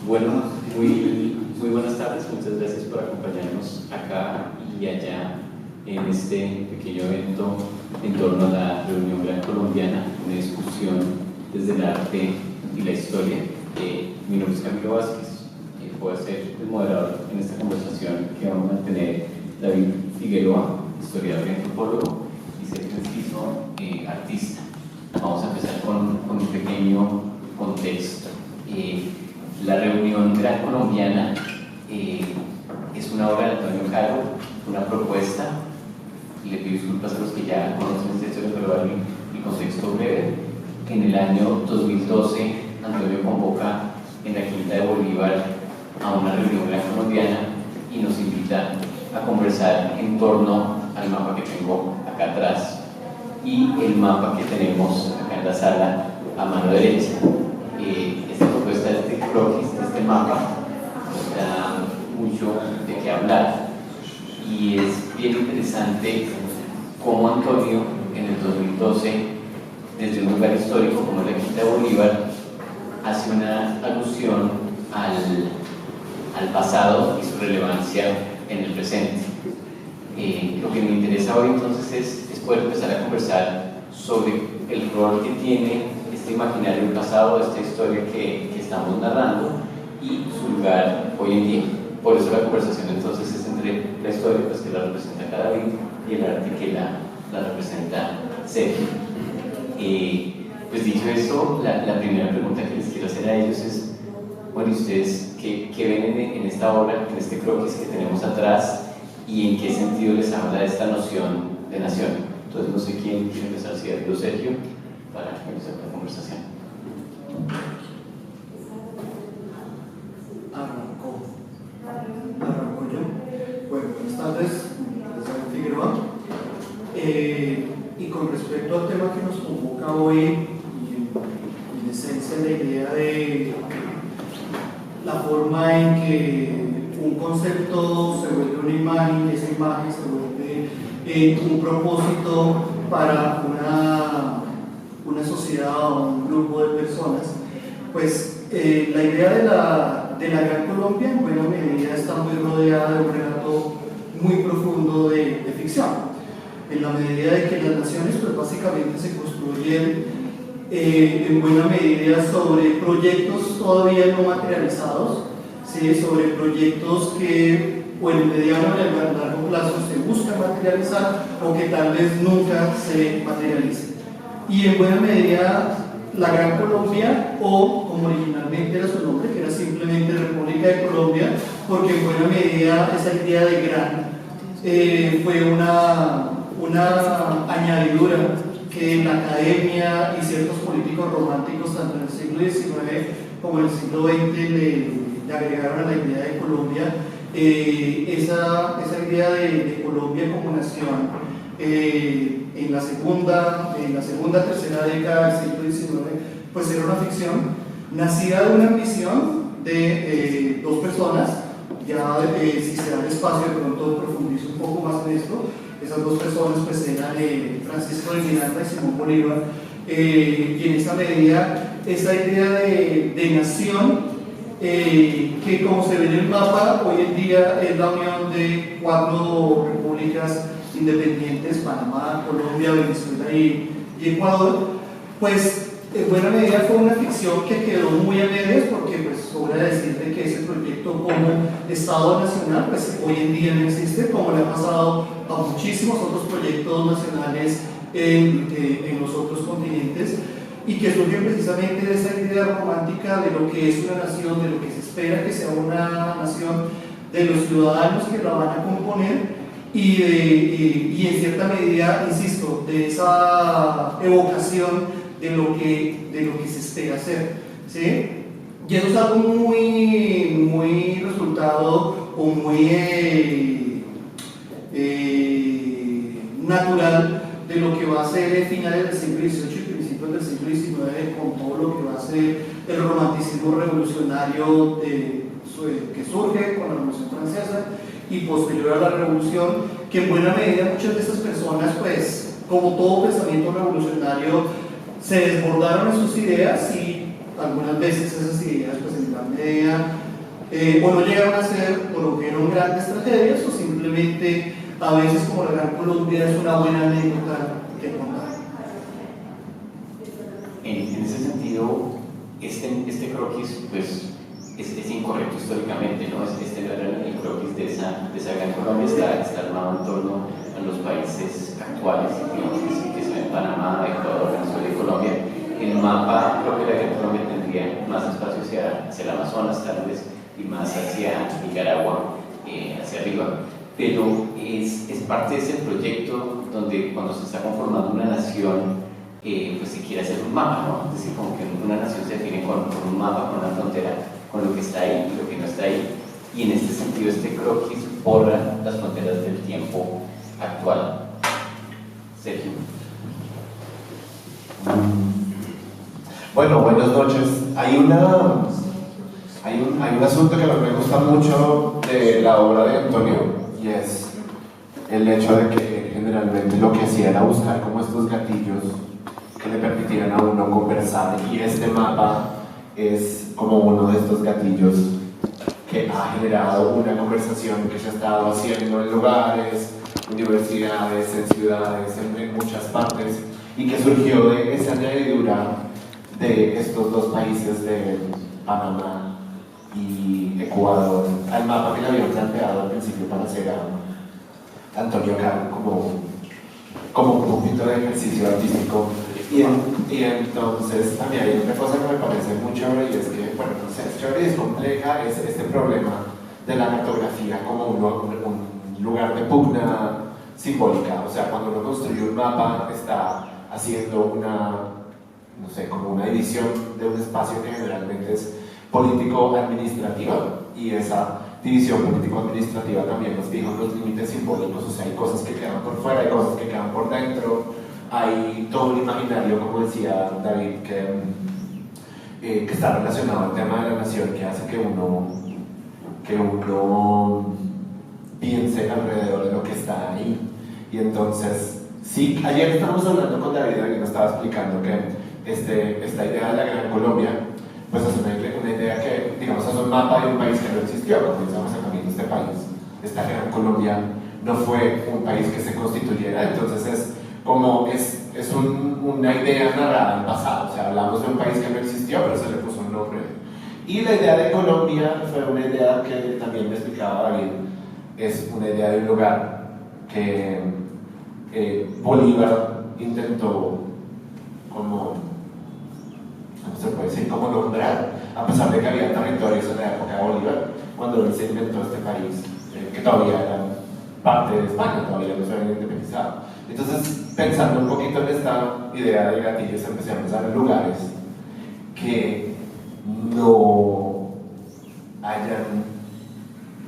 Bueno, muy buenas tardes, muchas gracias por acompañarnos acá y allá en este pequeño evento en torno a la reunión gran colombiana, una discusión desde el arte y la historia. Mi nombre es Camilo Vázquez, voy a ser el moderador en esta conversación que vamos a mantener David Figueroa, historiador y antropólogo, y Sergio Enciso, artista. Vamos a empezar con un pequeño contexto. La reunión gran colombiana es una obra de Antonio Caro, una propuesta. Le pido disculpas a los que ya conocen esta historia, pero voy a dar mi contexto breve. En el año 2012, Antonio convoca en la Quinta de Bolívar a una reunión gran colombiana y nos invita a conversar en torno al mapa que tengo acá atrás y el mapa que tenemos acá en la sala a mano derecha. Esta propuesta de este croquis, de este mapa, da mucho de qué hablar y es bien interesante cómo Antonio en el 2012, desde un lugar histórico como la Quinta de Bolívar, hace una alusión al pasado y su relevancia en el presente. Lo que me interesa hoy entonces es poder empezar a conversar sobre el rol que tiene este imaginario del pasado, esta historia que estamos narrando y su lugar hoy en día. Por eso la conversación entonces es entre la historia, pues, que la representa cada David, y el arte que la representa Sergio. Pues dicho esto, la primera pregunta que les quiero hacer a ellos es, bueno, ¿ustedes qué ven en esta obra, en este croquis que tenemos atrás, y en qué sentido les habla de esta noción de nación? Entonces no sé quién quiere empezar, si David o Sergio, para empezar la conversación. Arranco yo. Bueno, buenas tardes, David Figueroa. Y con respecto al tema que nos convoca hoy, y en esencia la idea de la forma en que un concepto se vuelve una imagen, esa imagen se vuelve un propósito para una sociedad o un grupo de personas, pues la idea de la Gran Colombia en buena medida está muy rodeada de un relato muy profundo de ficción, en la medida de que las naciones pues básicamente se construyen en buena medida sobre proyectos todavía no materializados, ¿sí? Sobre proyectos que o en el mediano o en el largo plazo se buscan materializar o que tal vez nunca se materialicen. Y en buena medida la Gran Colombia, o como originalmente era su nombre, que era simplemente República de Colombia, porque en buena medida esa idea de gran fue una añadidura que la academia y ciertos políticos románticos, tanto en el siglo XIX como en el siglo XX, le agregaron a la idea de Colombia. Esa idea de Colombia como nación en la segunda, tercera década del siglo XIX, pues era una ficción nacida de una ambición de dos personas. Ya si se da el espacio de pronto profundizo un poco más en esto. Esas dos personas pues eran Francisco de Miranda y Simón Bolívar, y en esa medida esa idea de nación, que como se ve en el mapa hoy en día es la unión de 4 repúblicas independientes: Panamá, Colombia, Venezuela y Ecuador, pues en buena medida fue una ficción que quedó muy a medias, porque pues sobra decir de que ese proyecto como Estado Nacional pues hoy en día no existe, como le ha pasado a muchísimos otros proyectos nacionales en los otros continentes, y que surge precisamente de esa idea romántica de lo que es una nación, de lo que se espera que sea una nación, de los ciudadanos que la van a componer, y en cierta medida, insisto, de esa evocación de lo que se espera hacer, ¿sí? Y eso es algo muy resultado o muy natural de lo que va a ser finales del siglo XVIII y principios del siglo XIX, con todo lo que va a ser el romanticismo revolucionario que surge con la Revolución Francesa y posterior a la Revolución, que en buena medida muchas de estas personas, pues como todo pensamiento revolucionario, se desbordaron en sus ideas y algunas veces esas ideas pues en gran medida o no llegaron a ser, produjeron grandes tragedias, o simplemente a veces como la Gran Colombia es una buena anécdota que contar. En ese sentido, este croquis pues, es incorrecto históricamente, ¿no? Este no era el croquis de esa Gran Colombia, está armado en torno a los países actuales, digamos que se ven Panamá, Ecuador, Venezuela y Colombia. El mapa creo que la Gran Colombia tendría más espacio hacia el Amazonas tal vez y más hacia Nicaragua, hacia arriba, pero es parte de ese proyecto donde cuando se está conformando una nación pues se quiere hacer un mapa, ¿no? Es decir, como que una nación se define con un mapa, con una frontera, con lo que está ahí y lo que no está ahí, y en este sentido este croquis borra las fronteras del tiempo actual. Sergio. Bueno, buenas noches. Hay un asunto que me gusta mucho de la obra de Antonio, y es el hecho de que generalmente lo que hacía era buscar como estos gatillos que le permitieran a uno conversar, y este mapa es como uno de estos gatillos que ha generado una conversación que se ha estado haciendo en lugares, universidades, en ciudades, en muchas partes, y que surgió de esa añadidura de estos dos países de Panamá y Ecuador al mapa que le habían planteado al principio para hacer a Antonio acá como un poquito de ejercicio artístico. Y entonces a mí hay otra cosa que me parece muy chévere, y es que, bueno, no sé, es chévere y es compleja, es este problema de la cartografía como un lugar de pugna simbólica. O sea, cuando uno construye un mapa está haciendo no sé, como una división de un espacio que generalmente es político-administrativa, y esa división político-administrativa también nos fija los límites simbólicos. O sea, hay cosas que quedan por fuera, hay cosas que quedan por dentro, hay todo un imaginario, como decía David, que está relacionado al tema de la nación, que hace que uno piense alrededor de lo que está ahí. Y entonces, sí, ayer estábamos hablando con David y nos estaba explicando que esta idea de la Gran Colombia, pues es una idea que, digamos, es un mapa de un país que no existió, como estamos sacando este país. Esta Gran Colombia no fue un país que se constituyera, entonces es una idea narrada en pasado. O sea, hablamos de un país que no existió, pero se le puso un nombre. Y la idea de Colombia fue una idea que también me explicaba David, es una idea de un lugar que Bolívar intentó ¿cómo se puede decir? Como nombrar, a pesar de que había territorios en la época de Bolívar, cuando él se inventó este país, que todavía era parte de España, todavía no se había independizado. Entonces, pensando un poquito en esta idea de gatillos, empecé a pensar en lugares que no hayan,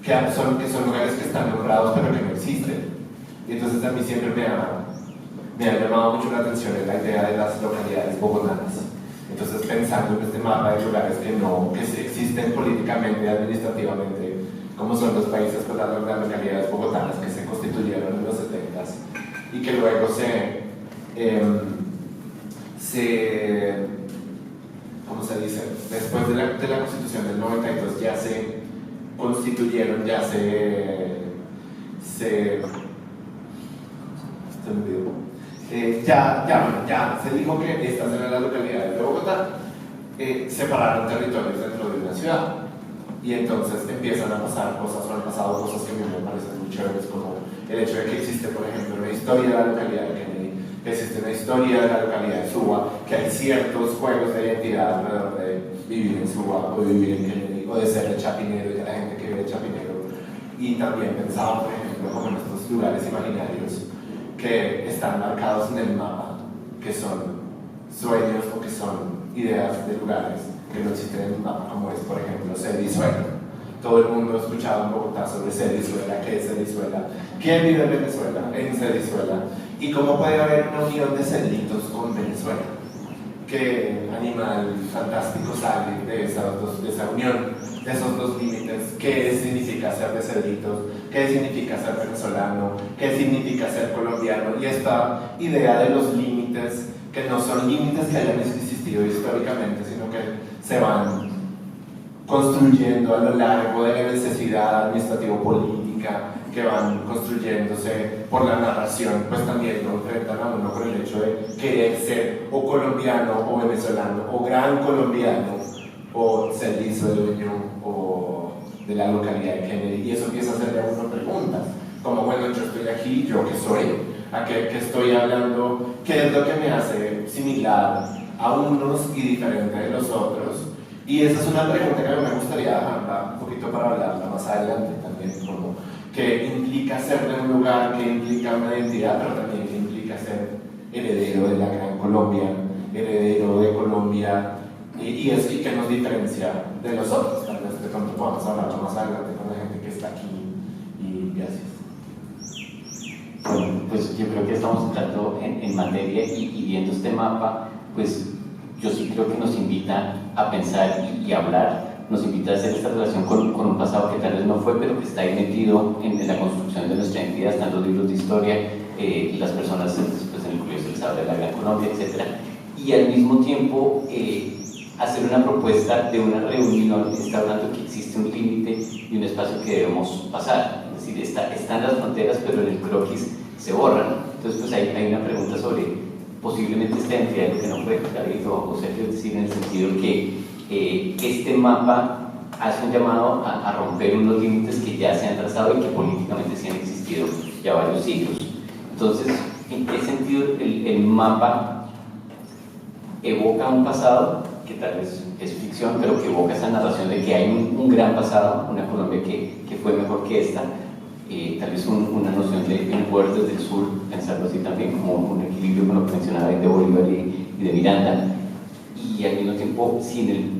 que son lugares que están nombrados pero que no existen. Y entonces a mí siempre me ha llamado mucho la atención la idea de las localidades bogotanas. Entonces, pensando en este mapa de lugares que existen políticamente y administrativamente, como son los países con las localidades bogotanas que se constituyeron en los 70s y que luego ¿cómo se dice? Después de la Constitución del 92 ya se constituyeron, ya se dijo que estas eran las localidades de Bogotá, separaron territorios dentro de una ciudad, y entonces empiezan a pasar cosas, o han pasado cosas que a mí me parecen muy chéveres, como el hecho de que existe, por ejemplo, una historia de la localidad de Kennedy, que existe una historia de la localidad de Suba, que hay ciertos juegos de identidad alrededor de vivir en Suba o vivir en Kennedy, o de ser de Chapinero y de la gente que vive de Chapinero. Y también pensaba, por ejemplo, como en estos lugares imaginarios que están marcados en el mapa, que son sueños o que son ideas de lugares que no existen en el mapa, como es, por ejemplo, Cedizuela. Todo el mundo ha escuchado en Bogotá sobre Cedizuela, qué es Cedizuela, quién vive en Venezuela, en Cedizuela, y cómo puede haber una unión de cerditos con Venezuela. ¿Qué animal fantástico sale de esa unión, de esos dos límites? ¿Qué significa ser de cerditos? ¿Qué significa ser venezolano? ¿Qué significa ser colombiano? Y esta idea de los límites, que no son límites que hayan existido históricamente, sino que se van construyendo a lo largo de la necesidad administrativo-política, que van construyéndose por la narración, pues también lo enfrentan a uno con el hecho de querer ser o colombiano o venezolano o gran colombiano o ser dueño o de la localidad de Kennedy, y eso empieza a hacerle a uno preguntas como, bueno, yo estoy aquí, ¿yo qué soy? ¿A qué estoy hablando? ¿Qué es lo que me hace similar a unos y diferente de los otros? Y esa es una pregunta que a mí me gustaría dejarla un poquito para hablarla más adelante también, como que implica ser de un lugar, que implica una identidad, pero también que implica ser heredero de la Gran Colombia, heredero de Colombia, y que nos diferencia de los otros. Tal vez de pronto podamos hablar más adelante con la gente que está aquí, y gracias. Bueno, pues yo creo que estamos entrando en materia y viendo este mapa, pues yo sí creo que nos invita a pensar y hablar, nos invita a hacer esta relación con un pasado que tal vez no fue, pero que está ahí metido en la construcción de nuestra identidad, están los libros de historia, las personas pues, en el colegio se les habla de la Gran Colombia, etc. Y al mismo tiempo hacer una propuesta de una reunión, está hablando que existe un límite y un espacio que debemos pasar, es decir, están las fronteras, pero en el croquis se borran. Entonces pues hay una pregunta sobre posiblemente esta identidad de lo que no fue David o Sergio, es decir, en el sentido que este mapa hace un llamado a romper unos límites que ya se han trazado y que políticamente sí han existido ya varios siglos. Entonces, ¿en qué sentido el mapa evoca un pasado que tal vez es ficción, pero que evoca esa narración de que hay un gran pasado, una Colombia que fue mejor que esta? Tal vez una noción de un poder desde el sur, pensarlo así también, como un equilibrio con lo que mencionaba de Bolívar y de Miranda, y al mismo tiempo, si en el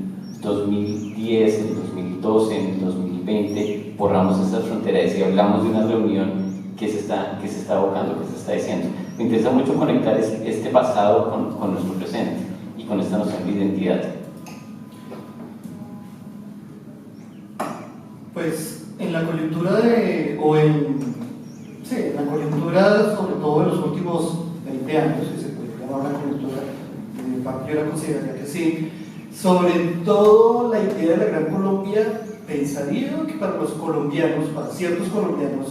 2010, en el 2012, en el 2020 borramos estas fronteras y hablamos de una reunión que se está evocando, que se está diciendo. Me interesa mucho conectar este pasado con nuestro presente y con esta noción de identidad. Pues en la coyuntura en la coyuntura sobre todo de los últimos 20 años, que se puede llamar una coyuntura, yo la consideraría que sí, sobre todo la idea de la Gran Colombia, pensaría que para los colombianos, para ciertos colombianos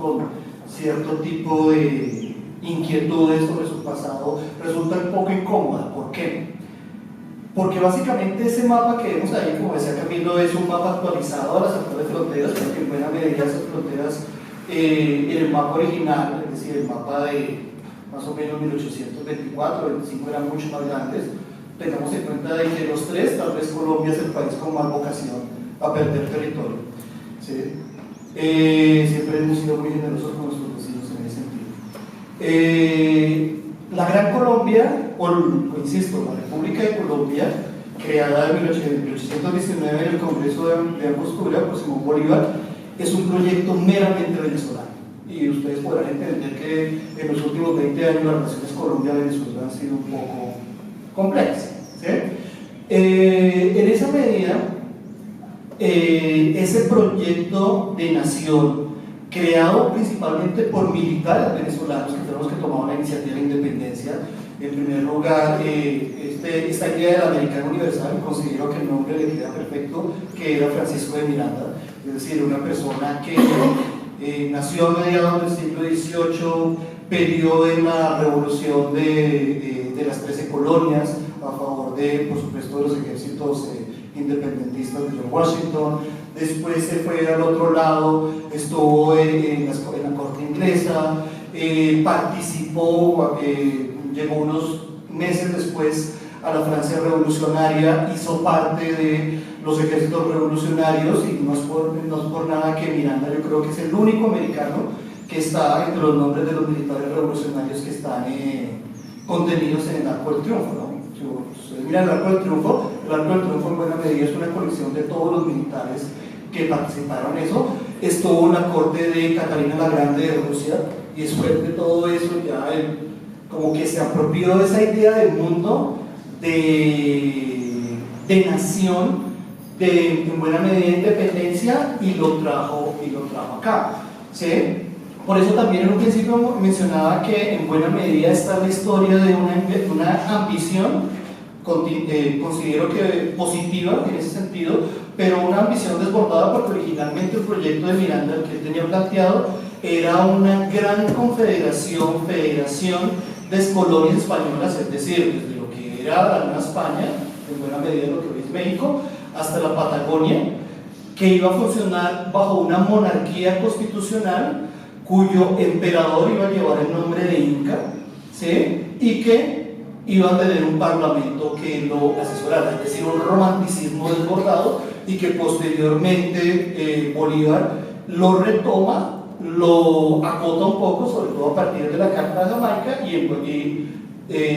con cierto tipo de inquietudes sobre su pasado, resulta un poco incómoda. ¿Por qué? Porque básicamente ese mapa que vemos ahí, como decía Camilo, es un mapa actualizado de las actuales fronteras, pero que en buena medida esas fronteras en el mapa original, es decir, el mapa de más o menos 1824, 25 eran mucho más grandes. Tengamos en cuenta de que los tres, tal vez Colombia es el país con más vocación a perder territorio, ¿sí? Siempre hemos sido muy generosos con nuestros vecinos en ese sentido. La Gran Colombia, o insisto, la República de Colombia, creada en 1819 en el Congreso de Angostura por Simón Bolívar, es un proyecto meramente venezolano. Y ustedes podrán entender que en los últimos 20 años las relaciones Colombia-Venezuela han sido un poco complejas, ¿sí? En esa medida, ese proyecto de nación, creado principalmente por militares venezolanos, que fueron los que tomaron la iniciativa de la independencia. En primer lugar, esta idea del americano universal, considero que el nombre le queda perfecto, que era Francisco de Miranda, es decir, una persona que nació a mediados del siglo XVIII, peleó en la revolución de las 13 colonias, a favor de, por supuesto, de los ejércitos independentistas de George Washington. Después se fue al otro lado, estuvo en la corte inglesa, participó, llegó unos meses después a la Francia revolucionaria, hizo parte de los ejércitos revolucionarios, y no es por nada que Miranda, yo creo que es el único americano que está entre los nombres de los militares revolucionarios que están contenidos en el Arco del Triunfo, ¿no? Si ustedes miran el Arco del Triunfo en buena medida es una colección de todos los militares que participaron en eso. Estuvo en la corte de Catalina la Grande de Rusia, y después de todo eso ya como que se apropió de esa idea del mundo de nación, en buena medida de independencia, y lo trajo acá, ¿sí? Por eso también en un principio mencionaba que en buena medida está la historia de una ambición considero que positiva en ese sentido, pero una ambición desbordada, porque originalmente el proyecto de Miranda, el que él tenía planteado, era una gran federación de colonias españolas, es decir, desde lo que era la Nueva España, en buena medida lo que hoy es México, hasta la Patagonia, que iba a funcionar bajo una monarquía constitucional cuyo emperador iba a llevar el nombre de Inca, ¿sí? Y que iba a tener un parlamento que lo asesorara, es decir, un romanticismo desbordado, y que posteriormente Bolívar lo retoma, lo acota un poco, sobre todo a partir de la Carta de Jamaica, y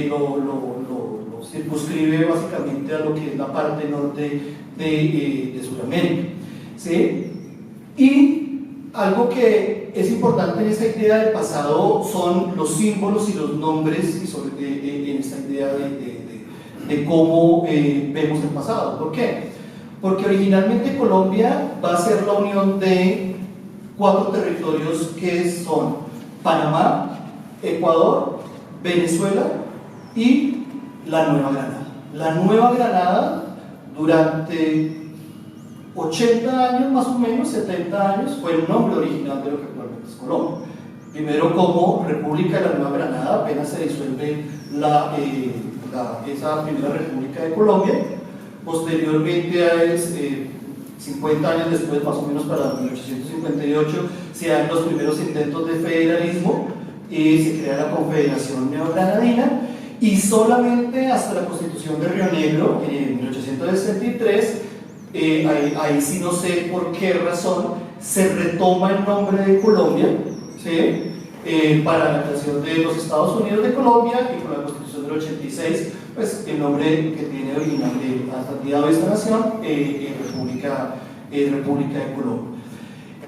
lo circunscribe básicamente a lo que es la parte norte de Sudamérica, ¿sí? Y algo que es importante en esta idea del pasado son los símbolos y los nombres, y en esta idea de cómo vemos el pasado. ¿Por qué? Porque originalmente Colombia va a ser la unión de 4 territorios que son Panamá, Ecuador, Venezuela y la Nueva Granada. La Nueva Granada, durante 80 años más o menos, 70 años, fue el nombre original de lo que actualmente es Colombia. Primero como República de la Nueva Granada, apenas se disuelve esa primera República de Colombia. Posteriormente, 50 años después, más o menos para 1858, se dan los primeros intentos de federalismo y se crea la Confederación Neogranadina, y solamente hasta la Constitución de Río Negro, en 1863, ahí sí no sé por qué razón, se retoma el nombre de Colombia, ¿sí? Para la creación de los Estados Unidos de Colombia, y con la Constitución del 86, pues el nombre que tiene original hasta el día de hoy esta nación, República de Colombia.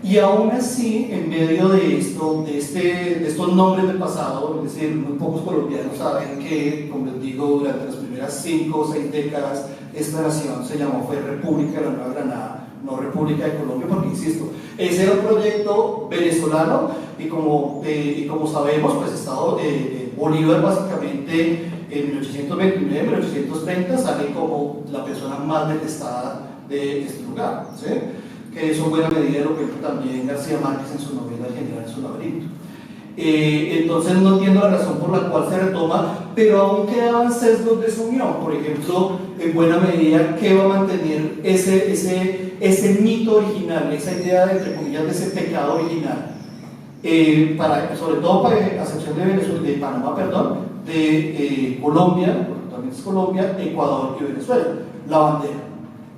Y aún así, en medio de estos nombres del pasado, es decir, muy pocos colombianos saben que, como les digo, durante las primeras 5 o 6 décadas, esta nación fue República de la Nueva Granada, no República de Colombia, porque insisto, ese era un proyecto venezolano, y como sabemos, pues Bolívar básicamente en 1829, 1830 sale como la persona más detestada de este lugar, ¿sí? Que eso en buena medida lo que también García Márquez en su novela El general en su laberinto. Entonces no entiendo la razón por la cual se retoma, pero aún quedaban sesgos de su unión. Por ejemplo, en buena medida, ¿qué va a mantener ese mito original, esa idea, entre comillas, de ese pecado original? Sobre todo para a excepción de Panamá, de Colombia, porque también es Colombia, Ecuador y Venezuela, la bandera.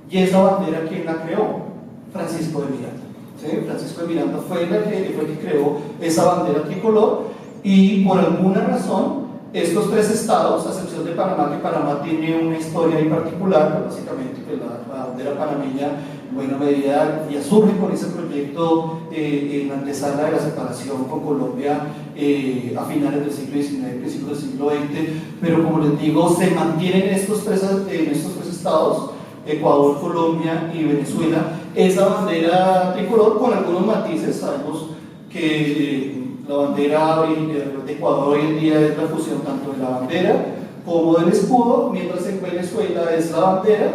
Y esa bandera, ¿quién la creó? Francisco de Miranda, ¿sí? Francisco de Miranda fue el que creó esa bandera tricolor, y por alguna razón estos 3 estados, a excepción de Panamá, que Panamá tiene una historia ahí particular, pues básicamente que la bandera panameña en buena medida ya surge con ese proyecto en la antesala de la separación con Colombia a finales del siglo XIX, principios del siglo XX, pero como les digo, se mantienen estos tres estados, Ecuador, Colombia y Venezuela, esa bandera tricolor con algunos matices. Sabemos que la bandera de Ecuador hoy en día es la fusión tanto de la bandera como del escudo, mientras en Venezuela es la bandera,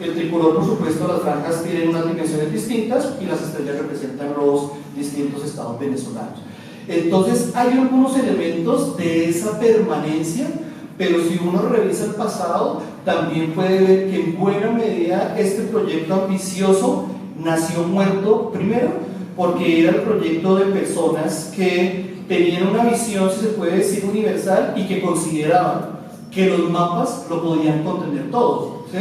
el tricolor, por supuesto, las franjas tienen unas dimensiones distintas y las estrellas representan los distintos estados venezolanos. Entonces hay algunos elementos de esa permanencia, pero si uno revisa el pasado, también puede ver que en buena medida este proyecto ambicioso nació muerto, primero, porque era el proyecto de personas que tenían una visión, si se puede decir, universal, y que consideraban que los mapas lo podían contener todo, ¿sí?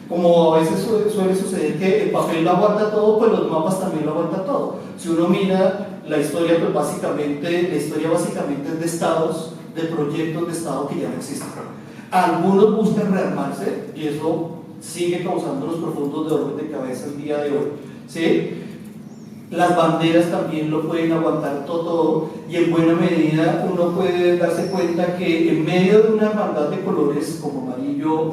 Como a veces suele suceder que el papel lo aguanta todo, pues los mapas también lo aguantan todo. Si uno mira la historia, pues básicamente es de estados, de proyectos de estado que ya no existen. Algunos buscan rearmarse y eso sigue causando los profundos dolores de cabeza el día de hoy, ¿sí? Las banderas también lo pueden aguantar todo, y en buena medida uno puede darse cuenta que en medio de una hermandad de colores como amarillo,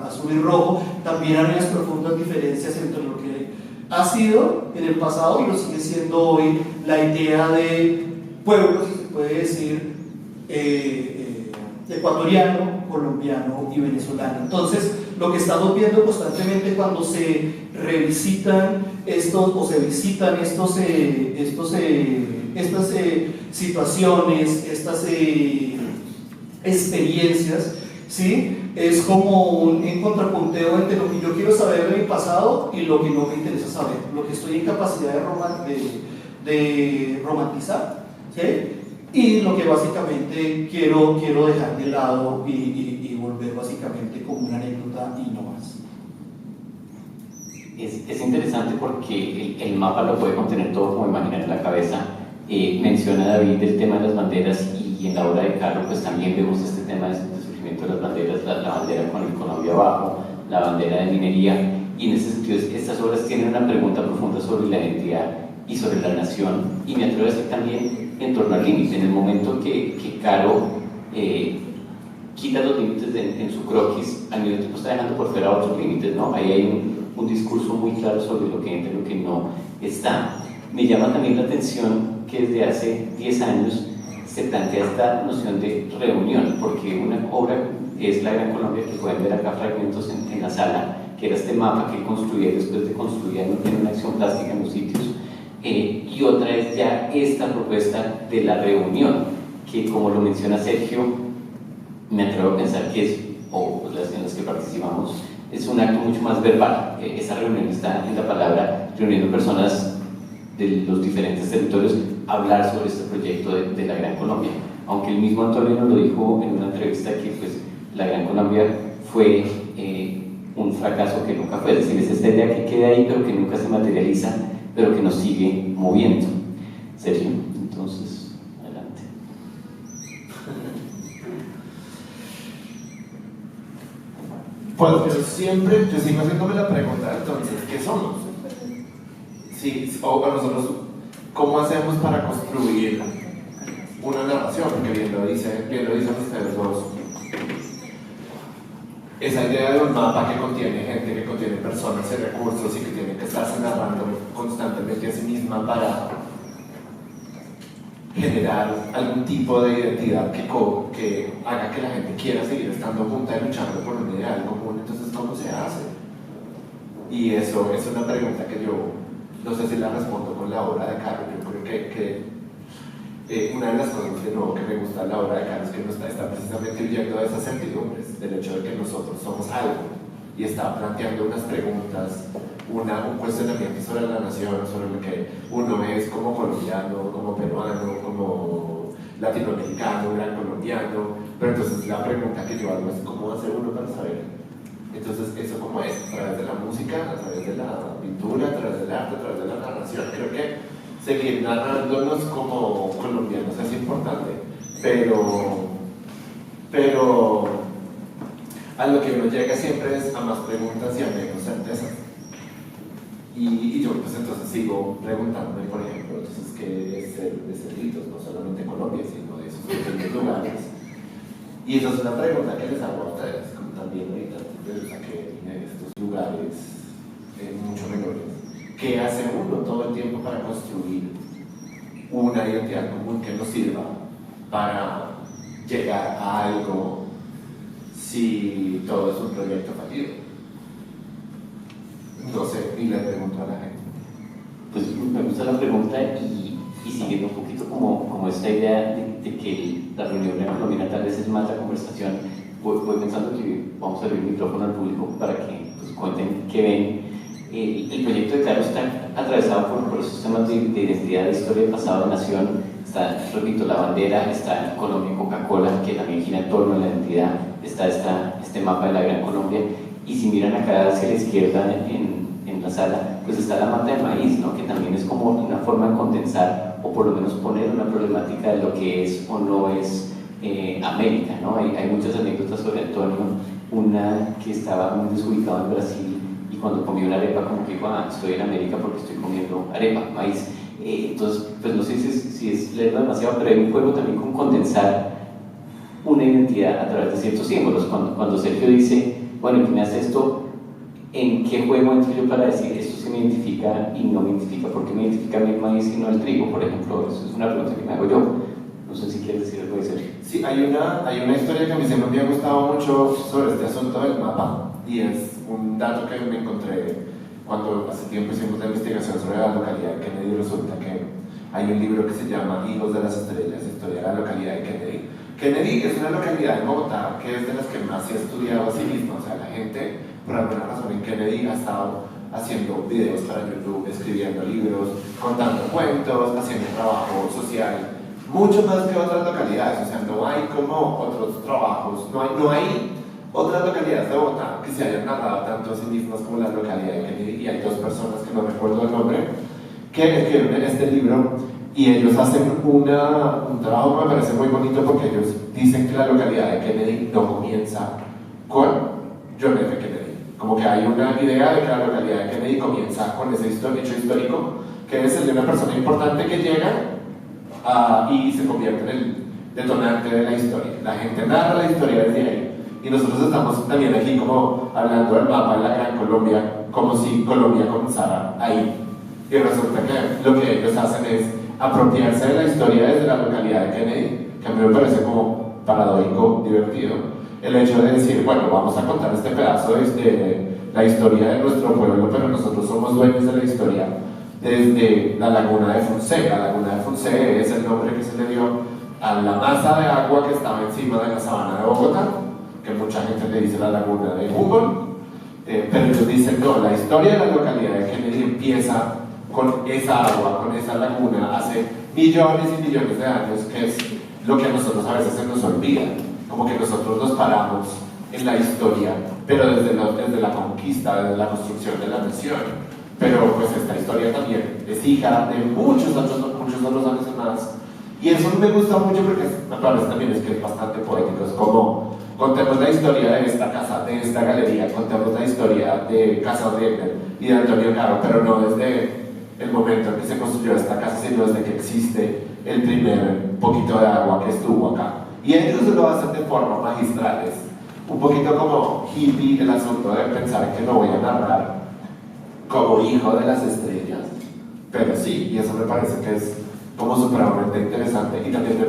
azul y rojo, también hay unas profundas diferencias entre lo que ha sido en el pasado y lo sigue siendo hoy la idea de pueblo, si se puede decir, ecuatoriano, colombiano y venezolano. Entonces, lo que estamos viendo constantemente cuando se revisitan estos o se visitan estas situaciones, estas experiencias, ¿sí? Es como un contrapunteo entre lo que yo quiero saber de mi pasado y lo que no me interesa saber, lo que estoy en capacidad de romantizar, ¿sí? Y lo que básicamente quiero dejar de lado y volver básicamente como una anécdota y no más. Es interesante porque el mapa lo puede contener todo como imaginar en la cabeza. Menciona David el tema de las banderas y en la obra de Caro pues también vemos este tema del surgimiento de las banderas, la bandera con el Colombia abajo, la bandera de minería, y en ese sentido estas obras tienen una pregunta profunda sobre la identidad y sobre la nación, y me atrevo a decir también en torno al límite. En el momento que Caro quita los límites en su croquis, al mismo tiempo está dejando por fuera otros límites, ¿no? Ahí hay un discurso muy claro sobre lo que entra y lo que no está. Me llama también la atención que desde hace 10 años se plantea esta noción de reunión, porque una obra que es La Gran Colombia, que pueden ver acá fragmentos en la sala, que era este mapa que construía y después de construir en una acción plástica en los sitios, y otra es ya esta propuesta de la reunión, que como lo menciona Sergio, me atrevo a pensar que es, o las en las que participamos, es un acto mucho más verbal. Esa reunión está en la palabra, reuniendo personas de los diferentes territorios a hablar sobre este proyecto de la Gran Colombia. Aunque el mismo Antonio nos lo dijo en una entrevista que pues, la Gran Colombia fue un fracaso que nunca fue, es decir, es esta idea que queda ahí pero que nunca se materializa, pero que nos sigue moviendo. Sergio, entonces, adelante. Pues yo sigo haciéndome la pregunta, entonces, ¿qué somos? Sí, o para nosotros, ¿cómo hacemos para construir una narración? Porque bien lo dicen ustedes dos. Esa idea de un mapa que contiene gente, que contiene personas y recursos y que tiene que estarse narrando constantemente a sí misma para generar algún tipo de identidad que haga que la gente quiera seguir estando junta y luchando por un ideal común. Entonces, ¿cómo se hace? Y eso es una pregunta que yo no sé si la respondo con la obra de Caro. Yo creo que una de las cosas de nuevo que me gusta de la obra de Caro es que no está precisamente huyendo de esas certidumbres, del hecho de que nosotros somos algo, y está planteando unas preguntas, un cuestionamiento sobre la nación, sobre lo que uno es como colombiano, como peruano, como latinoamericano, gran colombiano. Pero entonces la pregunta que yo hago es ¿cómo hace uno para saber? Entonces eso como es, a través de la música, a través de la pintura, a través del arte, a través de la narración. Creo que seguir narrándonos como colombianos es importante, pero a lo que uno llega siempre es a más preguntas y a menos certezas. Y yo pues entonces sigo preguntándome, por ejemplo, entonces, ¿qué es ser de Cerritos? No solamente Colombia, sino de esos pequeños lugares. Y esa es una pregunta que les hago a ustedes, como también ahorita les saqué en estos lugares mucho menores. ¿Qué hace uno todo el tiempo para construir una identidad común que nos sirva para llegar a algo si todo es un proyecto fallido? No sé, y le pregunto a la gente. Pues me gusta la pregunta y siguiendo un poquito como esta idea de que la reunión colombiana tal vez es más la conversación, voy pensando que vamos a abrir el micrófono al público para que pues, cuenten qué ven. El proyecto de Caro está atravesado por esos temas de identidad, de historia, de pasado, de nación. Está, repito, la bandera, está Colombia Coca-Cola, que también gira en torno a la identidad, está este mapa de la Gran Colombia, y si miran acá hacia la izquierda en la sala, pues está la mata de maíz, ¿no? Que también es como una forma de condensar, o por lo menos poner una problemática de lo que es o no es América, ¿no? Hay muchas anécdotas sobre Antonio, una que estaba muy desubicado en Brasil, y cuando comió una arepa como que dijo, estoy en América porque estoy comiendo arepa, maíz. Entonces, pues no sé si es leerlo demasiado, pero hay un juego también con condensar una identidad a través de ciertos símbolos. Cuando Sergio dice, bueno, ¿quién me hace esto? ¿En qué juego entro yo para decir esto se me identifica y no me identifica? ¿Por qué me identifica a mí el maíz y no el trigo, por ejemplo? Eso es una pregunta que me hago yo. No No sé si quieres decir algo de Sergio. Sí, hay una historia que a mí siempre me ha gustado mucho sobre este asunto del mapa, y es un dato que me encontré cuando hace tiempo hicimos la investigación sobre la localidad de Kennedy. Resulta que hay un libro que se llama Hijos de las Estrellas, historia de la localidad de Kennedy. Kennedy es una localidad en Bogotá que es de las que más se ha estudiado a sí misma. O sea, la gente, por alguna razón, en Kennedy ha estado haciendo videos para YouTube, escribiendo libros, contando cuentos, haciendo trabajo social, mucho más que otras localidades. O sea, no hay como otros trabajos, no hay otras localidades de Bogotá que se hayan narrado tanto a sí mismas como la localidad de Kennedy. Y hay dos personas que no recuerdo el nombre que escriben este libro, y ellos hacen un trabajo que me parece muy bonito, porque ellos dicen que la localidad de Kennedy no comienza con John F. Kennedy. Como que hay una idea de que la localidad de Kennedy comienza con ese hecho histórico, que es el de una persona importante que llega y se convierte en el detonante de la historia. La gente narra la historia desde ahí. Y nosotros estamos también aquí como hablando del mapa de la Gran Colombia, como si Colombia comenzara ahí. Y resulta que lo que ellos hacen es apropiarse de la historia desde la localidad de Kennedy, que a mí me parece como paradójico, divertido. El hecho de decir, bueno, vamos a contar este pedazo de la historia de nuestro pueblo, pero nosotros somos dueños de la historia desde la Laguna de Fonse. La Laguna de Fonse es el nombre que se le dio a la masa de agua que estaba encima de la sabana de Bogotá, que mucha gente le dice la Laguna de Humboldt, pero ellos dicen, no, la historia de la localidad de Kennedy empieza con esa agua, con esa laguna, hace millones y millones de años, que es lo que a nosotros a veces se nos olvida. Como que nosotros nos paramos en la historia, pero desde la conquista, desde la construcción de la nación. Pero pues esta historia también es hija de muchos otros años más. Y eso me gusta mucho porque me parece también es que es bastante poético. Es como, contemos la historia de esta casa, de esta galería, contemos la historia de Casa Riegler y de Antonio Caro, pero no desde el momento en que se construyó esta casa, sino desde que existe el primer poquito de agua que estuvo acá. Y ellos lo hacen de forma magistral. Es un poquito como hippie el asunto de pensar que lo voy a narrar como hijo de las estrellas, pero sí, y eso me parece que es como supremamente interesante. Y también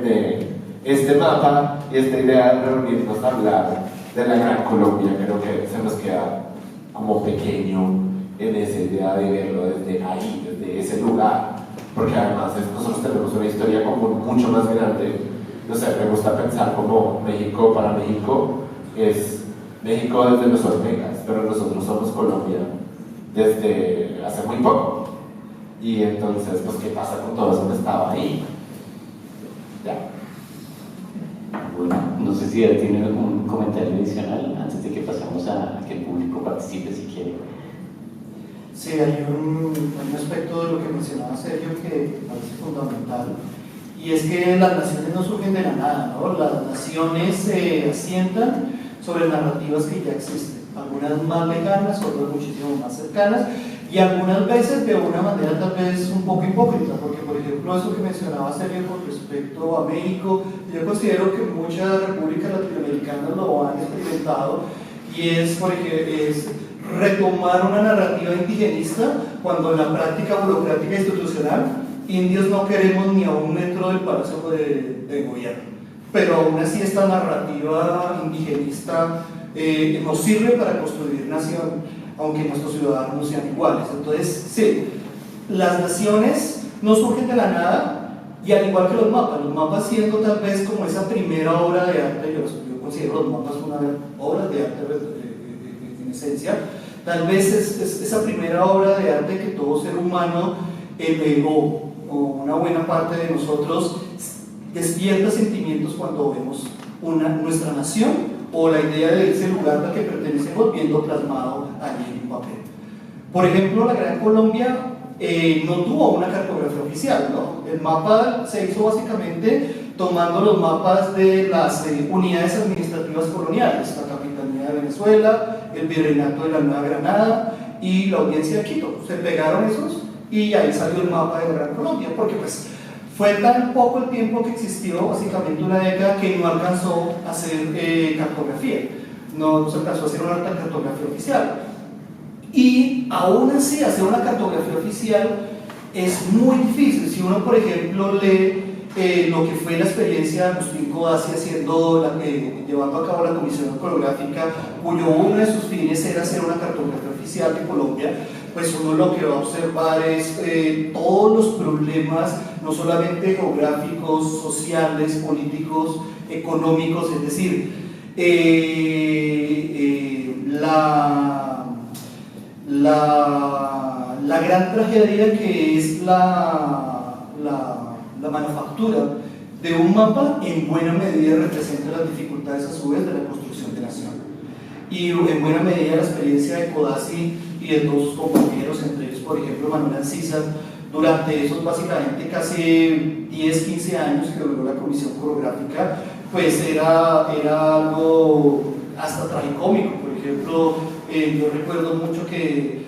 de este mapa y esta idea de reunirnos a hablar de la Gran Colombia, creo que se nos queda como pequeño en esa idea de verlo desde ahí, desde ese lugar, porque además nosotros tenemos una historia común mucho más grande. No sé, me gusta pensar como México para México es México desde los Olmecas, pero nosotros somos Colombia desde hace muy poco. Y entonces, pues, ¿qué pasa con todo eso que estaba ahí? Ya. Bueno, no sé si ya tiene algún comentario adicional antes de que pasemos a que el público participe si quiere. Sí, hay un aspecto de lo que mencionaba Sergio que me parece fundamental, y es que las naciones no surgen de la nada, ¿no? Las naciones se asientan sobre narrativas que ya existen, algunas más lejanas, otras muchísimo más cercanas, y algunas veces de una manera tal vez un poco hipócrita, porque por ejemplo eso que mencionaba Sergio con respecto a México, yo considero que muchas repúblicas latinoamericanas lo han experimentado, y es porque es retomar una narrativa indigenista cuando en la práctica burocrática institucional indios no queremos ni a un metro del Palacio de Gobierno, pero aún así esta narrativa indigenista nos sirve para construir nación, aunque nuestros ciudadanos no sean iguales. Entonces, sí, las naciones no surgen de la nada, y al igual que los mapas siendo tal vez como esa primera obra de arte, yo considero los mapas una obra de arte en esencia, tal vez es esa primera obra de arte que todo ser humano o una buena parte de nosotros despierta sentimientos cuando vemos nuestra nación o la idea de ese lugar al que pertenecemos viendo plasmado allí en un papel. Por ejemplo, la Gran Colombia no tuvo una cartografía oficial, ¿no? El mapa se hizo básicamente tomando los mapas de las unidades administrativas coloniales, la Capitanía de Venezuela, el Virreinato de la Nueva Granada y la Audiencia de Quito. Se pegaron esos y ahí salió el mapa de la Gran Colombia, porque pues fue tan poco el tiempo que existió, básicamente una década, que no alcanzó a hacer cartografía, no se alcanzó a hacer una cartografía oficial. Y aún así, hacer una cartografía oficial es muy difícil. Si uno, por ejemplo, lee lo que fue la experiencia de Agustín Codazzi llevando a cabo la comisión coreográfica, cuyo uno de sus fines era hacer una cartografía oficial de Colombia, pues uno lo que va a observar es todos los problemas, no solamente geográficos, sociales, políticos, económicos, es decir, la gran tragedia que es la manufactura de un mapa en buena medida representa las dificultades a su vez de la construcción de nación. Y en buena medida la experiencia de Codazzi y de todos sus compañeros, entre ellos por ejemplo Manuel Ancísar, durante esos básicamente casi 10-15 años que duró la comisión coreográfica, pues era algo hasta tragicómico. Por ejemplo, yo recuerdo mucho que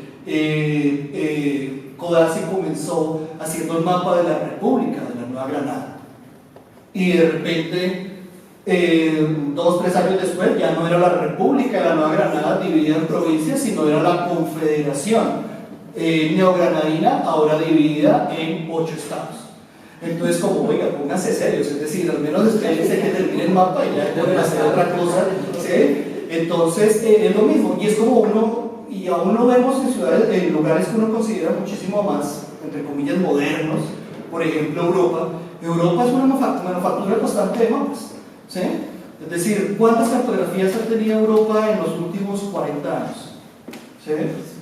Codazzi comenzó haciendo el mapa de la República, de la Nueva Granada, y de repente 2-3 años después ya no era la República de la Nueva Granada dividida en provincias, sino era la Confederación Neogranadina, ahora dividida en 8 estados. Entonces, como, oiga, pónganse serios, es decir, al menos espérense que termine el mapa y ya pueden hacer otra cosa, ¿sí? Entonces, es lo mismo, y es como y aún lo vemos en ciudades, en lugares que uno considera muchísimo más, entre comillas, modernos, por ejemplo, Europa. Europa es una manufactura constante de mapas, ¿sí? Es decir, ¿cuántas cartografías ha tenido Europa en los últimos 40 años? ¿Sí?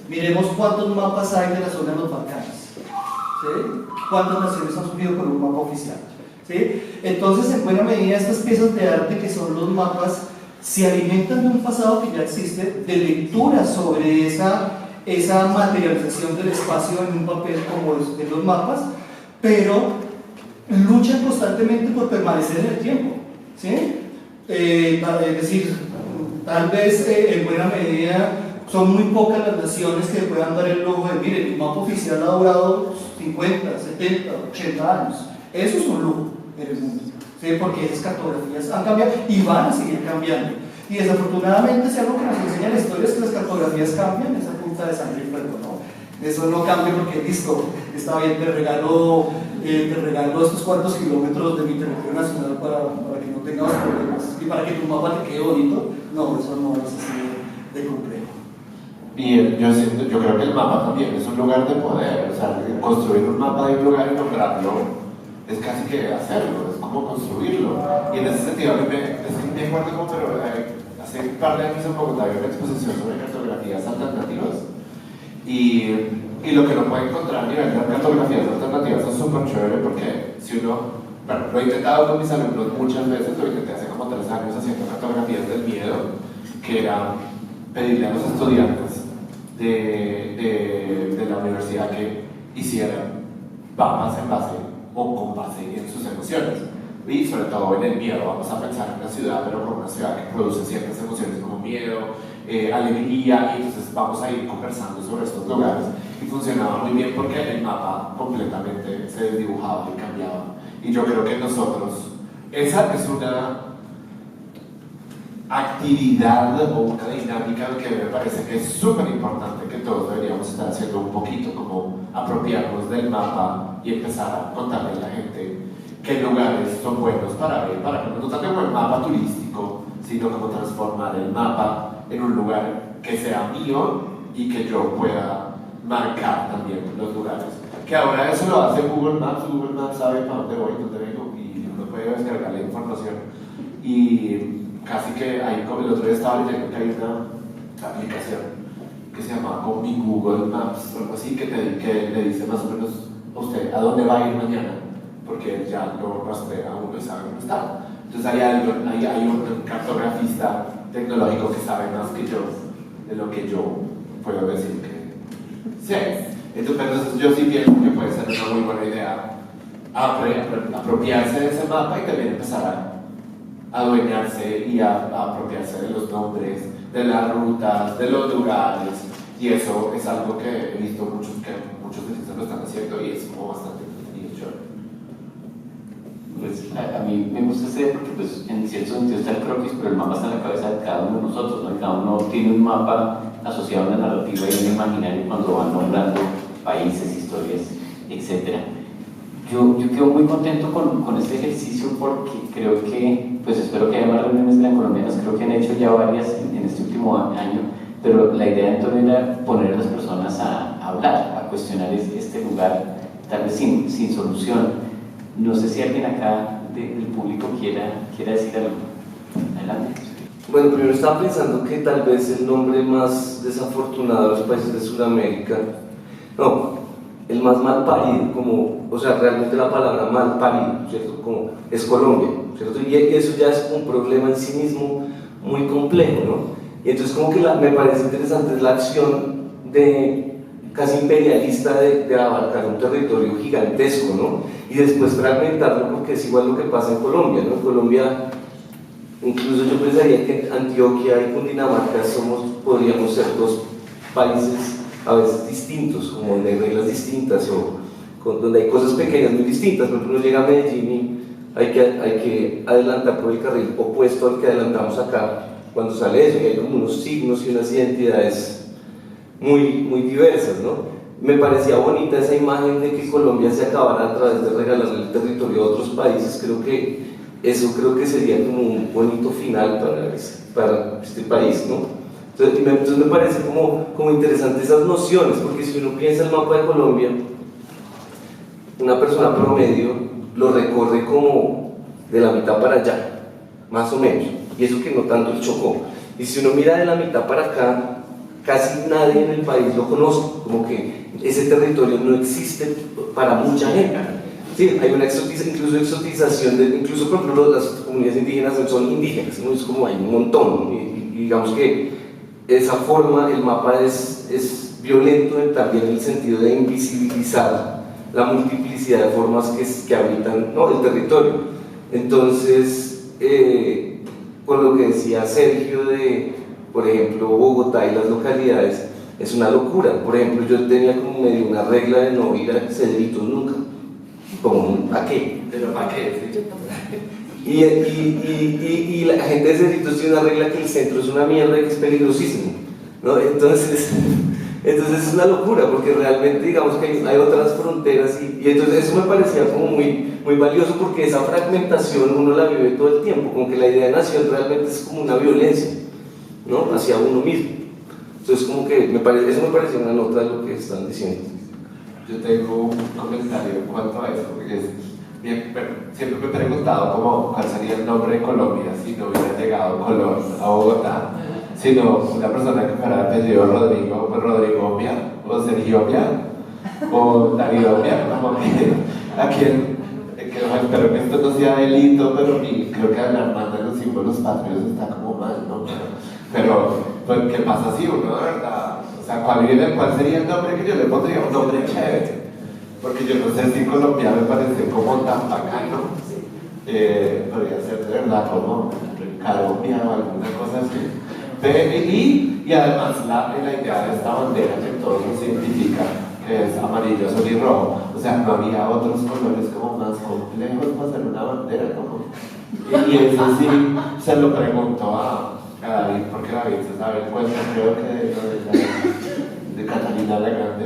Miremos cuántos mapas hay de la zona de los Balcanes, ¿sí? ¿Cuántas naciones han surgido con un mapa oficial? ¿Sí? Entonces, en buena medida, estas piezas de arte que son los mapas se alimentan de un pasado que ya existe, de lectura sobre esa materialización del espacio en un papel como en los mapas, pero luchan constantemente por permanecer en el tiempo, ¿sí? Es decir, tal vez en buena medida son muy pocas las naciones que puedan dar el lujo de, miren, el mapa oficial ha durado 50, 70, 80 años. Eso es un lujo en el mundo, ¿sí? Porque esas cartografías han cambiado y van a seguir cambiando. Y desafortunadamente, si algo que nos enseña la historia es que las cartografías cambian, esa punta de sangre y fuego, ¿no? Eso no cambia porque, listo, está bien, te regalo estos cuantos kilómetros de mi territorio nacional para que no tengamos problemas y para que tu mapa te quede bonito. No, eso no es así de complejo. Y yo creo que el mapa también es un lugar de poder, o sea, construir un mapa de un lugar y nombrarlo es casi que hacerlo, es como construirlo. Y en ese sentido, me acuerdo como, pero hace un par de años en Bogotá había una exposición sobre cartografías alternativas y lo que uno puede encontrar a nivel de cartografías alternativas es súper chévere porque si uno, bueno, lo he intentado con mis alumnos muchas veces, lo intenté hace como 3 años haciendo cartografías del miedo, que era pedirle a los estudiantes de la universidad que hicieran mapas en base o con base en sus emociones y sobre todo en el miedo. Vamos a pensar en una ciudad, pero con una ciudad que produce ciertas emociones como miedo, alegría, y entonces vamos a ir conversando sobre estos lugares y funcionaba muy bien porque el mapa completamente se desdibujaba y cambiaba. Y yo creo que nosotros, esa es una actividad o una dinámica que me parece que es súper importante que todos deberíamos estar haciendo un poquito, como apropiarnos del mapa y empezar a contarle a la gente qué lugares son buenos para ver, para que no tanto como el mapa turístico, sino como transformar el mapa en un lugar que sea mío y que yo pueda marcar también los lugares. Que ahora eso lo hace Google Maps sabe para dónde voy, dónde vengo, y uno puede descargar la información. Y casi que ahí, como el otro día estaba leyendo que hay una aplicación que se llama como mi Google Maps o algo así, que le dice más o menos a usted a dónde va a ir mañana, porque ya lo rastrea uno y sabe dónde está. Entonces hay un cartografista tecnológico que sabe más que yo de lo que yo puedo decir que sé. Entonces yo sí pienso que puede ser una muy buena idea apropiarse de ese mapa y también empezar a adueñarse y a apropiarse de los nombres, de las rutas, de los lugares, y eso es algo que he visto muchos de ustedes lo están haciendo y es como bastante entretenido. Pues a mí me gusta esta idea porque pues, en cierto sentido está el croquis, pero el mapa está en la cabeza de cada uno de nosotros, ¿no? Cada uno tiene un mapa asociado a una narrativa y un imaginario cuando van nombrando países, historias, etc. Yo quedo muy contento con este ejercicio porque creo que, pues espero que haya más reuniones grancolombianas, creo que han hecho ya varias en este último año, pero la idea de Antonio era poner a las personas a hablar, a cuestionar este lugar, tal vez sin solución. No sé si alguien acá del público quiera decir algo. Adelante. Bueno, primero estaba pensando que tal vez el nombre más desafortunado de los países de Sudamérica, no, el más mal parido, como, o sea, realmente la palabra mal parido, ¿cierto? Como es Colombia, ¿cierto? Y eso ya es un problema en sí mismo muy complejo, ¿no? Y entonces como que me parece interesante la acción de casi imperialista de abarcar un territorio gigantesco, ¿no? Y después fragmentarlo, porque es igual lo que pasa en Colombia, ¿no? En Colombia, incluso yo pensaría que Antioquia y Cundinamarca podríamos ser dos países a veces distintos, como de reglas distintas, o donde hay cosas pequeñas muy distintas. Por ejemplo, uno llega a Medellín y hay que adelantar por el carril opuesto al que adelantamos acá cuando sale eso, y hay como unos signos y unas identidades muy diversas, ¿no? Me parecía bonita esa imagen de que Colombia se acabara a través de regalarle el territorio a otros países. Creo que sería como un bonito final para este país, ¿no? Entonces me parece como interesante esas nociones, porque si uno piensa el mapa de Colombia, una persona promedio lo recorre como de la mitad para allá, más o menos, y eso que no tanto el Chocó. Y si uno mira de la mitad para acá, casi nadie en el país lo conoce, como que ese territorio no existe para mucha gente. Sí, hay una exotización, incluso por ejemplo las comunidades indígenas son indígenas, ¿no? Es como hay un montón, y digamos que esa forma, el mapa es violento también en el sentido de invisibilizar la multiplicidad de formas que habitan, ¿no?, el territorio. Entonces, con lo que decía Sergio de, por ejemplo, Bogotá y las localidades, es una locura. Por ejemplo, yo tenía como medio una regla de no ir a Cedritos nunca, como, ¿para qué? Pero ¿para qué? Y la gente de Cerritos tiene una regla que el centro es una mierda y que es peligrosísimo, ¿no? Entonces es una locura, porque realmente digamos que hay otras fronteras y entonces eso me parecía como muy valioso, porque esa fragmentación uno la vive todo el tiempo, como que la idea de nación realmente es como una violencia, ¿no?, hacia uno mismo. Entonces como que eso me pareció una nota de lo que están diciendo. Yo tengo un comentario en cuanto a eso, porque siempre me he preguntado cuál sería el nombre de Colombia si no hubiera llegado Colón a Bogotá, sino una persona que fuera de apellido Rodrigo, pues Rodrigo Omiar, o Sergio Omiar, o David Omiar, como que a quien, espero que esto no sea delito, pero creo que hablar más de los símbolos patrios está como mal, ¿no? Pero pues, ¿qué pasa si uno de verdad, o sea, cuál sería el nombre que yo le pondría? Un nombre chévere. Porque yo no sé si Colombia me parece como tan bacano, podría ser de verdad como Colombia o alguna cosa así. Y además la idea de esta bandera que todos nos identifica, que es amarillo, azul y rojo, o sea, no había otros colores como más complejos para hacer una bandera como. Y eso sí se lo pregunto a David, porque David se sabe el cuento, creo que de Catalina la Grande.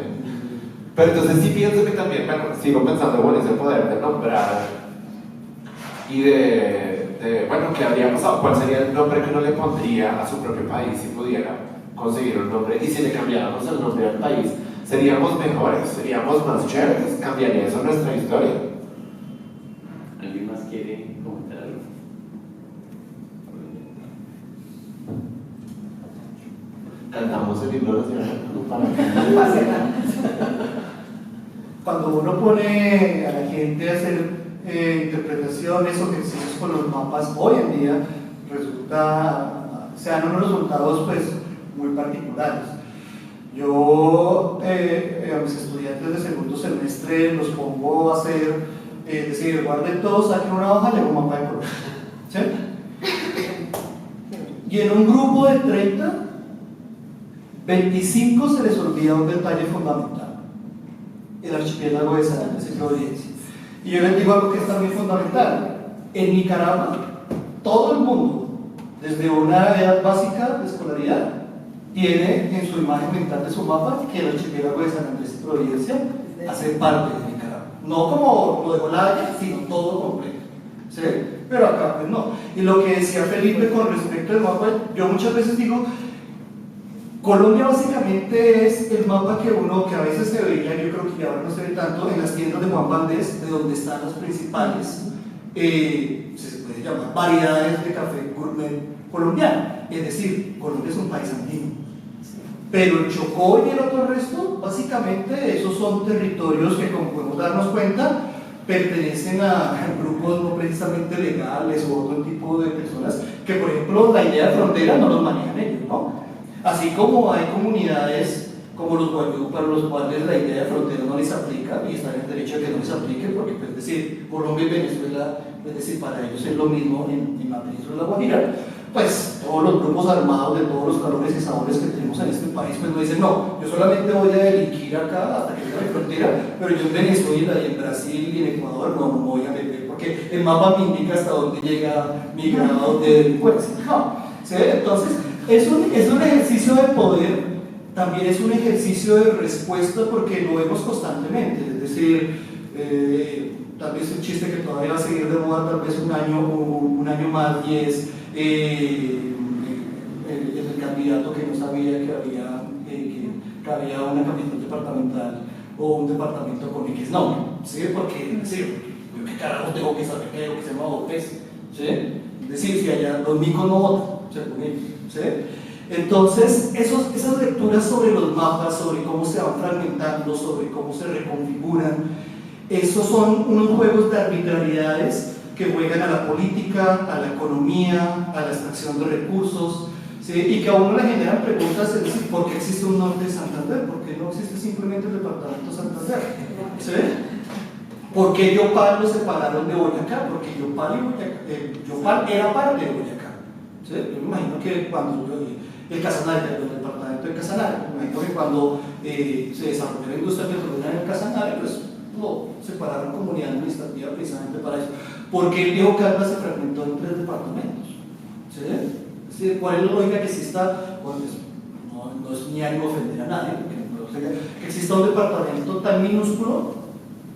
Pero entonces sí pienso que también, bueno, sigo pensando en ese poder de nombrar y bueno, ¿qué habría pasado? ¿Cuál sería el nombre que uno le pondría a su propio país si pudiera conseguir un nombre? Y si le cambiáramos el nombre al país, ¿seríamos mejores? ¿Seríamos más chéveres? ¿Cambiaría eso nuestra historia? ¿Alguien más quiere comentar algo? Cantamos el himno nacional para Cuando uno pone a la gente a hacer interpretaciones o ejercicios con los mapas, hoy en día se dan unos resultados pues muy particulares. Yo a mis estudiantes de segundo semestre los pongo a hacer, decir, guarden todos, saquen una hoja, leo un mapa de Colombia, ¿sí? Y en un grupo de 30, 25 se les olvida un detalle fundamental: el archipiélago de San Andrés y Providencia. Y yo les digo algo que es también fundamental. En Nicaragua, todo el mundo, desde una edad básica de escolaridad, tiene en su imagen mental de su mapa que el archipiélago de San Andrés y Providencia hace parte de Nicaragua. no como lo dejó la Haya, sino todo completo, ¿sí? Pero acá pues no. Y lo que decía Felipe con respecto al mapa, yo muchas veces digo, Colombia básicamente es el mapa que a veces se veía, yo creo que ahora no se ve tanto, en las tiendas de Juan Valdés, de donde están las principales, se puede llamar variedades de café gourmet colombiano. Es decir, Colombia es un país andino. Pero el Chocó y el otro resto, básicamente, esos son territorios que, como podemos darnos cuenta, pertenecen a grupos no precisamente legales o otro tipo de personas que, por ejemplo, la idea de frontera no los manejan ellos, ¿no? Así como hay comunidades como los guayú, para los cuales la idea de frontera no les aplica y están en el derecho a que no les aplique, porque, pues, es decir, Colombia y Venezuela, es decir, para ellos es lo mismo en la península de La Guajira. Pues todos los grupos armados de todos los calores y sabores que tenemos en este país, pues no dicen, no, yo solamente voy a delinquir acá hasta que llegue a mi frontera, pero yo en Venezuela y en Brasil y en Ecuador no me voy a meter, porque el mapa me indica hasta dónde llega mi grado de delincuencia. No, ¿sí? Entonces, es un ejercicio de poder, también es un ejercicio de respuesta porque lo vemos constantemente, es decir, tal vez un chiste que todavía va a seguir de moda, tal vez un año más, y es el candidato que no sabía que había una capital departamental o un departamento con X nombre, ¿sí? Porque, sí, yo qué carajo tengo que saber que hay algo que se llama Bopes, ¿sí? Es decir, si allá los micos no votan, según ellos, ¿sí? Entonces, esas lecturas sobre los mapas, sobre cómo se van fragmentando, sobre cómo se reconfiguran, esos son unos juegos de arbitrariedades que juegan a la política, a la economía, a la extracción de recursos, ¿sí? Y que a uno le generan preguntas, es decir, ¿por qué existe un norte de Santander? ¿Por qué no existe simplemente el departamento de Santander? ¿Sí? ¿Por qué Yopal lo separaron de Boyacá? Porque Yopal era parte de Boyacá, ¿sí? Yo me imagino que cuando el Casanare, el departamento de Casanare, me imagino que cuando se desarrolló la industria petrolera en el Casanare, pues lo separaron comunidad administrativa precisamente para eso. ¿Por qué el viejo Caldas se fragmentó en 3 departamentos? ¿Sí? Es decir, ¿cuál es la lógica que exista? Bueno, no es ni ánimo ofender a nadie, que exista un departamento tan minúsculo,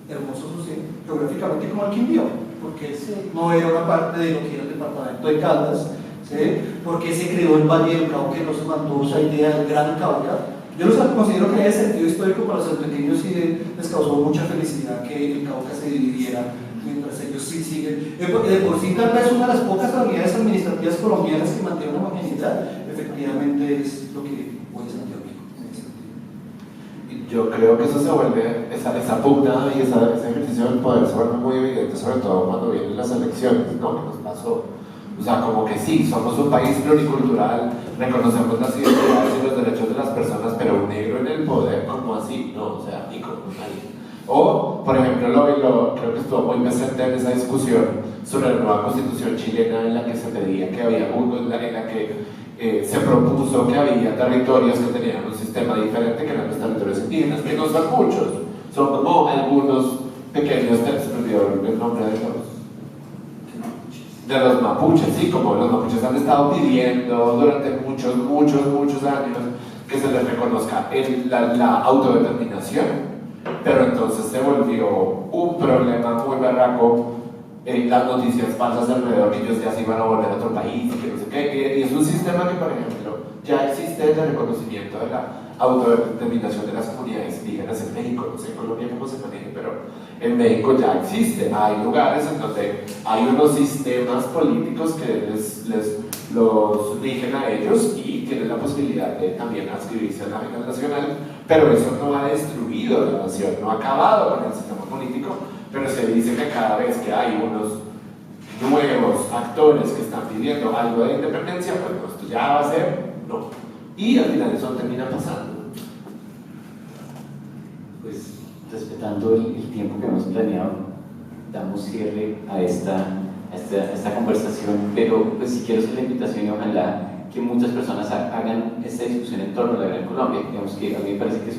hermoso, sí, geográficamente como el Quindío, porque no era una parte de lo que era el departamento de Caldas, ¿sí? Porque se creó el Valle del Cauca, que no se mandó esa idea del gran Cauca. Yo los considero que en ese sentido histórico para los antioqueños sí les causó mucha felicidad que el Cauca se dividiera, mientras ellos sí siguen. De por sí, tal vez una de las pocas unidades administrativas colombianas que mantiene una homogeneidad, efectivamente es lo que hoy es Antioquia. Yo creo que eso se vuelve, esa pugna y ese ejercicio del poder se vuelve muy evidente, sobre todo cuando vienen las elecciones, ¿no? ¿Qué nos pasó? O sea, como que sí, somos un país pluricultural, reconocemos las identidades y los derechos de las personas, pero un negro en el poder, ¿cómo así? No, o sea, ni como nadie. O, por ejemplo, creo que estuvo muy presente en esa discusión sobre la nueva constitución chilena en la que se pedía que había en la que se propuso que había territorios que tenían un sistema diferente que eran los territorios indígenas, que no son muchos, son como algunos pequeños, se me olvidó el nombre de los mapuches, sí, como los mapuches han estado pidiendo durante muchos años que se les reconozca la autodeterminación, pero entonces se volvió un problema muy barraco, las noticias falsas alrededor que ellos ya se iban a volver a otro país, que no sé qué, y es un sistema que, por ejemplo, ya existe el reconocimiento de la autodeterminación de las comunidades indígenas en México, no sé en Colombia cómo se maneja, pero en México ya existe, hay lugares en donde hay unos sistemas políticos que los rigen a ellos y tienen la posibilidad de también adscribirse a la vida nacional, pero eso no ha destruido la nación, no ha acabado con el sistema político, pero se dice que cada vez que hay unos nuevos actores que están pidiendo algo de independencia, pues esto ya va a ser no, y al final eso termina pasando. Pues respetando el tiempo que hemos planeado, damos cierre a esta conversación, pero pues si quiero hacer la invitación y ojalá que muchas personas hagan esta discusión en torno a la Gran Colombia. Digamos que a mí me parece que es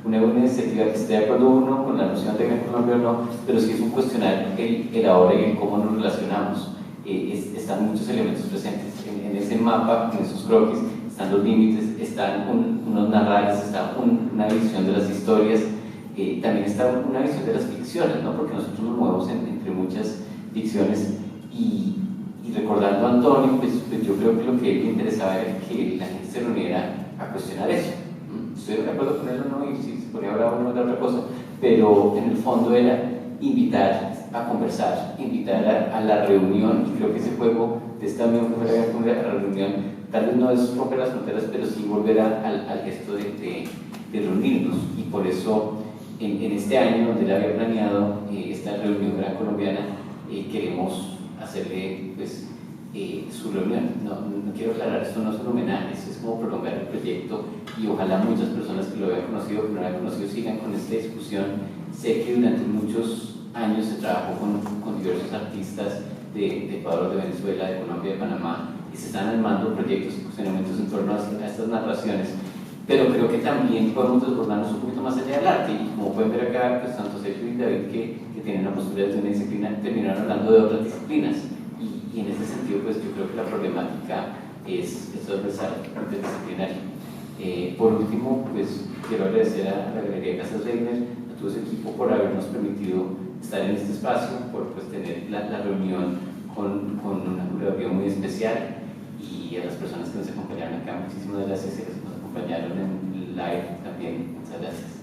una iniciativa que esté de acuerdo uno con la noción de Gran Colombia o no, pero sí es un cuestionar el ahora y el cómo nos relacionamos. Están muchos elementos presentes en ese mapa, en esos croquis, están los límites, están unos narrales, está una visión de las historias, también está una visión de las ficciones, ¿no? Porque nosotros nos movemos entre muchas ficciones y recordando a Antonio, pues yo creo que lo que le interesaba era que la gente se reuniera a cuestionar eso. Estoy de acuerdo con él o no, y si se ponía bravo no era otra cosa, pero en el fondo era invitar a conversar, invitar a la reunión, y creo que ese juego de esta unión que fue la reunión, tal vez no es romper las fronteras, pero sí volver al gesto de reunirnos, y por eso en este año, donde él había planeado esta reunión gran colombiana, queremos hacerle pues, su reunión. No quiero aclarar, esto no es un homenaje, es como prolongar el proyecto, y ojalá muchas personas que lo habían conocido, que no lo habían conocido, sigan con esta discusión. Sé que durante muchos años se trabajó con diversos artistas de Ecuador, de Venezuela, de Colombia, de Panamá, y se están armando proyectos y cuestionamientos en torno a estas narraciones, pero creo que también podemos desbordarnos un poquito más allá del arte, y como pueden ver acá, pues tanto Sergio y David, que tienen una postura de una disciplina, terminaron hablando de otras disciplinas, y en ese sentido, pues yo creo que la problemática es transversal, interdisciplinaria. Por último, pues quiero agradecer a la Galería Casas Reiner, a todo su equipo, por habernos permitido estar en este espacio, por pues, tener la reunión con una curaduría muy especial, y a las personas que nos acompañaron acá, muchísimas gracias, y a los que nos acompañaron en live también, muchas gracias.